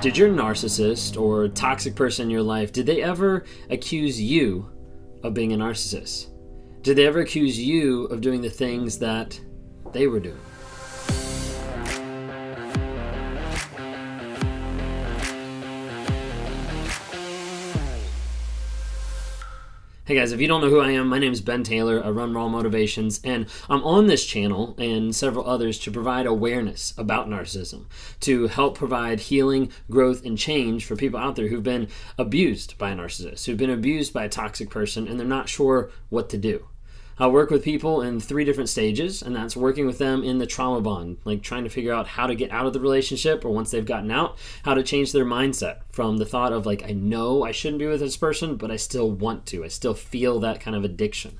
Did your narcissist or toxic person in your life, did they ever accuse you of being a narcissist? Did they ever accuse you of doing the things that they were doing? Hey guys, if you don't know who I am, my name is Ben Taylor. I run Raw Motivations, and I'm on this channel and several others to provide awareness about narcissism, to help provide healing, growth, and change for people out there who've been abused by a narcissist, who've been abused by a toxic person, and they're not sure what to do. I work with people in 3 different stages, and that's working with them in the trauma bond, like trying to figure out how to get out of the relationship, or once they've gotten out, how to change their mindset from the thought of like, I know I shouldn't be with this person, but I still want to. I still feel that kind of addiction.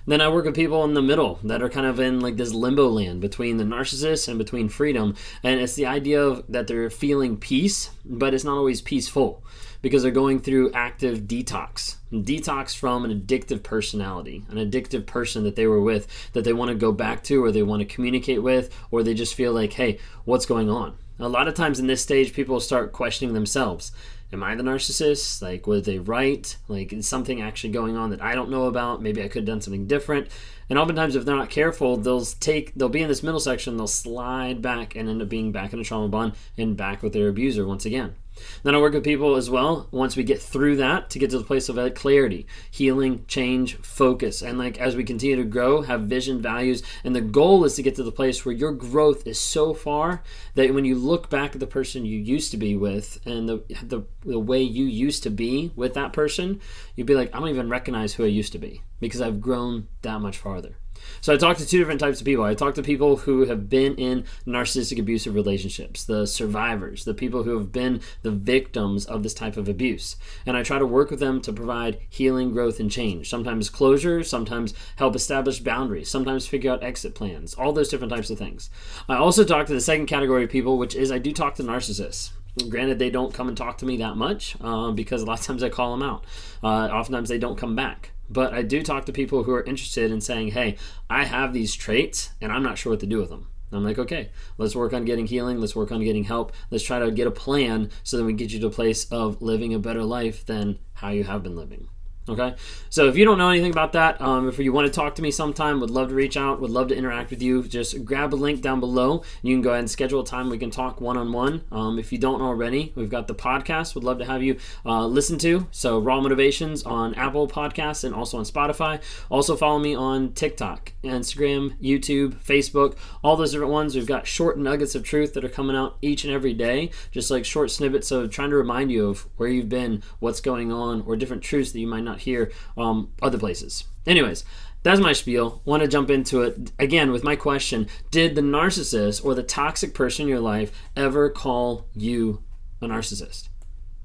Then I work with people in the middle that are kind of in like this limbo land between the narcissist and between freedom. And it's the idea of that they're feeling peace, but it's not always peaceful because they're going through active detox. Detox from an addictive personality, an addictive person that they were with that they want to go back to, or they want to communicate with, or they just feel like, hey, what's going on? A lot of times in this stage, people start questioning themselves. Am I the narcissist? Like, was they right? Like, is something actually going on that I don't know about? Maybe I could have done something different. And oftentimes, if they're not careful, they'll be in this middle section, they'll slide back and end up being back in a trauma bond and back with their abuser once again. Then I work with people as well, once we get through that, to get to the place of clarity, healing, change, focus, and like as we continue to grow, have vision, values, and the goal is to get to the place where your growth is so far that when you look back at the person you used to be with and the way you used to be with that person, you'd be like, I don't even recognize who I used to be because I've grown that much farther. So I talked to 2 different types of people. I talked to people who have been in narcissistic abusive relationships, the survivors, the people who have been the victims of this type of abuse. And I try to work with them to provide healing, growth, and change. Sometimes closure, sometimes help establish boundaries, sometimes figure out exit plans, all those different types of things. I also talk to the second category of people, which is I do talk to narcissists. Granted, they don't come and talk to me that much because a lot of times I call them out. Oftentimes they don't come back. But I do talk to people who are interested in saying, hey, I have these traits and I'm not sure what to do with them. I'm like, okay, let's work on getting healing. Let's work on getting help. Let's try to get a plan so that we get you to a place of living a better life than how you have been living. Okay, so if you don't know anything about that, if you want to talk to me sometime, would love to reach out, would love to interact with you. Just grab a link down below. You can go ahead and schedule a time we can talk one-on-one. If you don't already, we've got the podcast. Would love to have you listen to. So Raw Motivations on Apple Podcasts and also on Spotify. Also follow me on TikTok, Instagram, YouTube, Facebook, all those different ones. We've got short nuggets of truth that are coming out each and every day, just like short snippets of trying to remind you of where you've been, what's going on, or different truths that you might not hear other places. Anyways, that's my spiel. Want to jump into it again with my question. Did the narcissist or the toxic person in your life ever call you a narcissist?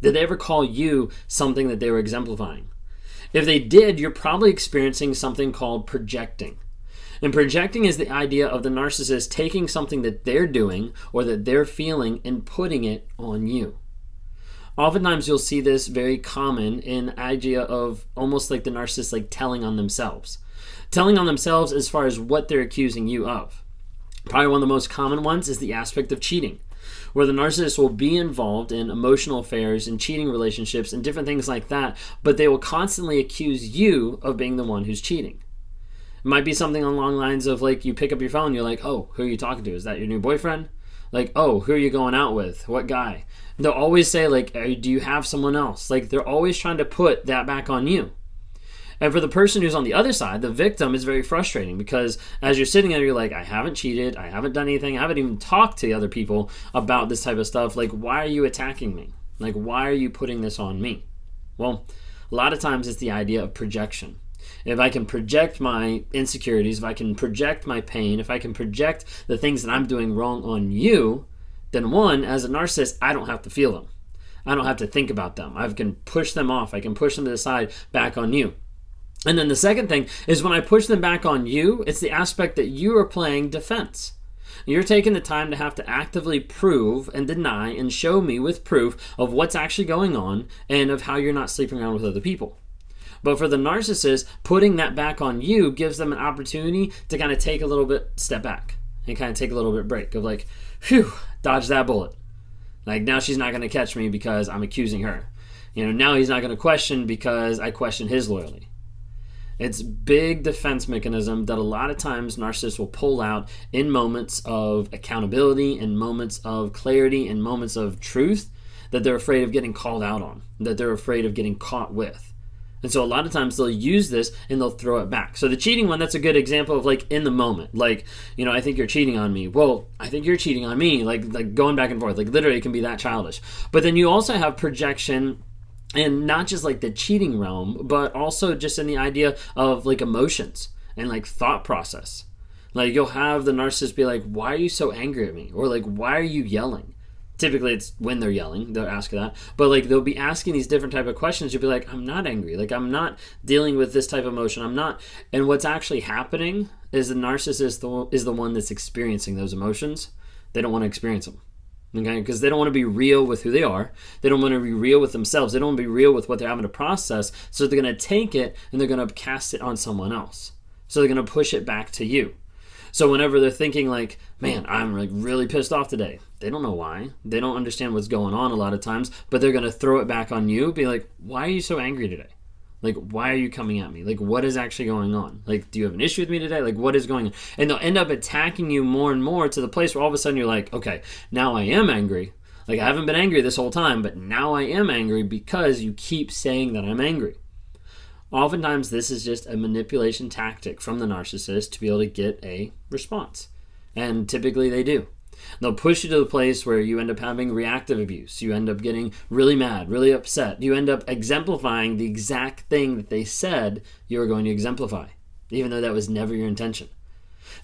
Did they ever call you something that they were exemplifying? If they did, you're probably experiencing something called projecting. And projecting is the idea of the narcissist taking something that they're doing or that they're feeling and putting it on you. Oftentimes you'll see this very common in the idea of almost like the narcissist like telling on themselves. Telling on themselves as far as what they're accusing you of. Probably one of the most common ones is the aspect of cheating, where the narcissist will be involved in emotional affairs and cheating relationships and different things like that, but they will constantly accuse you of being the one who's cheating. It might be something along the lines of like you pick up your phone, you're like, oh, who are you talking to? Is that your new boyfriend? Like, oh, who are you going out with? What guy? They'll always say, like, do you have someone else? Like, they're always trying to put that back on you. And for the person who's on the other side, the victim, is very frustrating because as you're sitting there, you're like, I haven't cheated. I haven't done anything. I haven't even talked to other people about this type of stuff. Like, why are you attacking me? Like, why are you putting this on me? Well, a lot of times it's the idea of projection. If I can project my insecurities, if I can project my pain, if I can project the things that I'm doing wrong on you, then one, as a narcissist, I don't have to feel them. I don't have to think about them. I can push them off. I can push them to the side back on you. And then the second thing is when I push them back on you, it's the aspect that you are playing defense. You're taking the time to have to actively prove and deny and show me with proof of what's actually going on and of how you're not sleeping around with other people. But for the narcissist, putting that back on you gives them an opportunity to kind of take a little bit step back and kind of take a little bit break of like, phew, dodge that bullet. Like, now she's not going to catch me because I'm accusing her. Now he's not going to question because I question his loyalty. It's big defense mechanism that a lot of times narcissists will pull out in moments of accountability, in moments of clarity, in moments of truth that they're afraid of getting called out on, that they're afraid of getting caught with. And so a lot of times they'll use this and they'll throw it back. So the cheating one, that's a good example of like in the moment. Like, I think you're cheating on me. Well, I think you're cheating on me. Like going back and forth. Like literally it can be that childish. But then you also have projection, and not just like the cheating realm, but also just in the idea of like emotions and like thought process. Like you'll have the narcissist be like, why are you so angry at me? Or like, why are you yelling? Typically it's when they're yelling, they'll ask that. But like they'll be asking these different type of questions. You'll be like, I'm not angry. Like I'm not dealing with this type of emotion. I'm not. And what's actually happening is the narcissist is the one that's experiencing those emotions. They don't want to experience them. Okay, because they don't want to be real with who they are. They don't want to be real with themselves. They don't want to be real with what they're having to process. So they're going to take it and they're going to cast it on someone else. So they're going to push it back to you. So whenever they're thinking like, man, I'm like really pissed off today. They don't know why. They don't understand what's going on a lot of times, but they're going to throw it back on you. Be like, why are you so angry today? Like, why are you coming at me? Like, what is actually going on? Like, do you have an issue with me today? Like, what is going on? And they'll end up attacking you more and more to the place where all of a sudden you're like, okay, now I am angry. Like, I haven't been angry this whole time, but now I am angry because you keep saying that I'm angry. Oftentimes, this is just a manipulation tactic from the narcissist to be able to get a response. And typically they do. They'll push you to the place where you end up having reactive abuse. You end up getting really mad, really upset. You end up exemplifying the exact thing that they said you were going to exemplify, even though that was never your intention.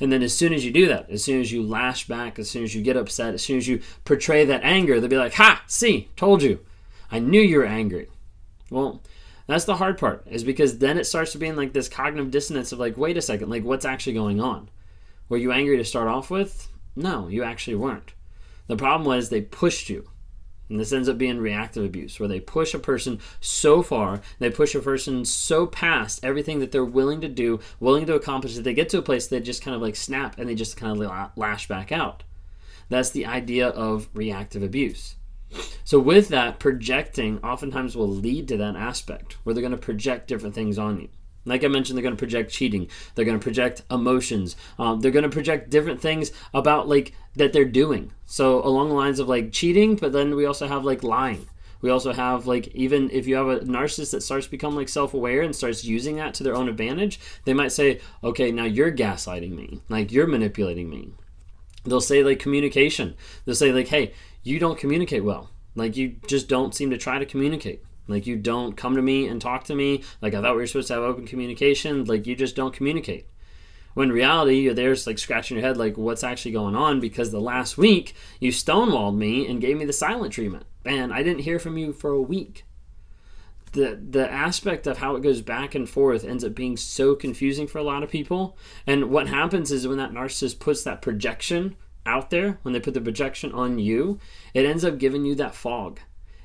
And then as soon as you do that, as soon as you lash back, as soon as you get upset, as soon as you portray that anger, they'll be like, ha, see, told you. I knew you were angry. Well, that's the hard part, is because then it starts to be in like this cognitive dissonance of like, wait a second, like what's actually going on? Were you angry to start off with? No, you actually weren't. The problem was they pushed you. And this ends up being reactive abuse, where they push a person so far, they push a person so past everything that they're willing to do, willing to accomplish, that they get to a place they just kind of like snap and they just kind of lash back out. That's the idea of reactive abuse. So with that, projecting oftentimes will lead to that aspect where they're going to project different things on you. Like I mentioned, they're going to project cheating. They're going to project emotions. They're going to project different things about like that they're doing. So along the lines of like cheating, but then we also have like lying. We also have like, even if you have a narcissist that starts to become like self-aware and starts using that to their own advantage, they might say, okay, now you're gaslighting me. Like you're manipulating me. They'll say like communication. They'll say like, hey, you don't communicate well. Like you just don't seem to try to communicate. Like you don't come to me and talk to me. Like I thought we were supposed to have open communication. Like you just don't communicate. When in reality, you're there like scratching your head like what's actually going on, because the last week you stonewalled me and gave me the silent treatment. And I didn't hear from you for a week. The aspect of how it goes back and forth ends up being so confusing for a lot of people. And what happens is when that narcissist puts that projection out there, when they put the projection on you, it ends up giving you that fog.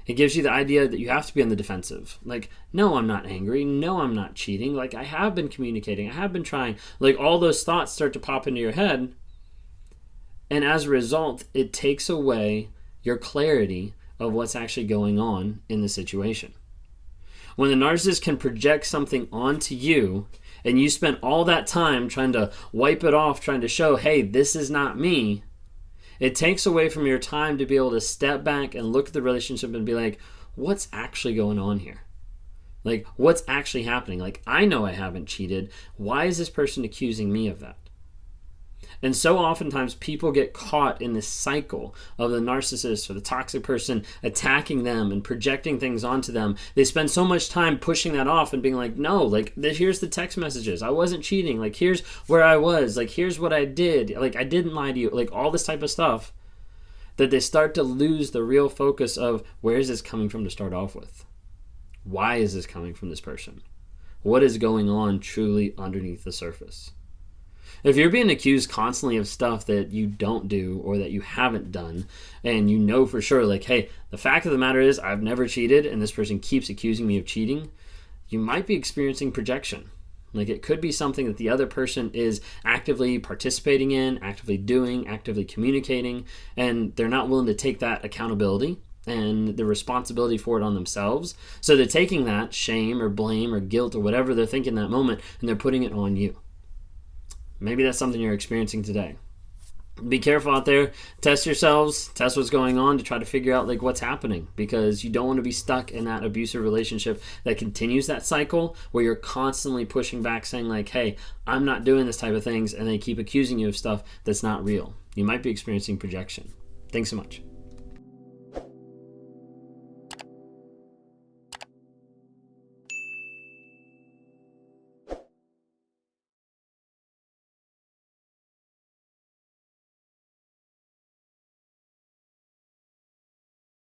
It gives you the idea that you have to be on the defensive. Like, no, I'm not angry. No, I'm not cheating. Like, I have been communicating. I have been trying. Like, all those thoughts start to pop into your head. And as a result, it takes away your clarity of what's actually going on in the situation. When the narcissist can project something onto you, and you spend all that time trying to wipe it off, trying to show, hey, this is not me, it takes away from your time to be able to step back and look at the relationship and be like, what's actually going on here? Like, what's actually happening? Like, I know I haven't cheated. Why is this person accusing me of that? And so oftentimes people get caught in this cycle of the narcissist or the toxic person attacking them and projecting things onto them. They spend so much time pushing that off and being like, no, like here's the text messages. I wasn't cheating. Like here's where I was. Like here's what I did. Like I didn't lie to you. Like all this type of stuff, that they start to lose the real focus of where is this coming from to start off with? Why is this coming from this person? What is going on truly underneath the surface? If you're being accused constantly of stuff that you don't do or that you haven't done, and you know for sure, like, hey, the fact of the matter is I've never cheated and this person keeps accusing me of cheating, you might be experiencing projection. Like, it could be something that the other person is actively participating in, actively doing, actively communicating, and they're not willing to take that accountability and the responsibility for it on themselves. So they're taking that shame or blame or guilt or whatever they're thinking in that moment, and they're putting it on you. Maybe that's something you're experiencing today. Be careful out there. Test yourselves. Test what's going on to try to figure out like what's happening, because you don't want to be stuck in that abusive relationship that continues that cycle where you're constantly pushing back saying like, hey, I'm not doing this type of things, and they keep accusing you of stuff that's not real. You might be experiencing projection. Thanks so much.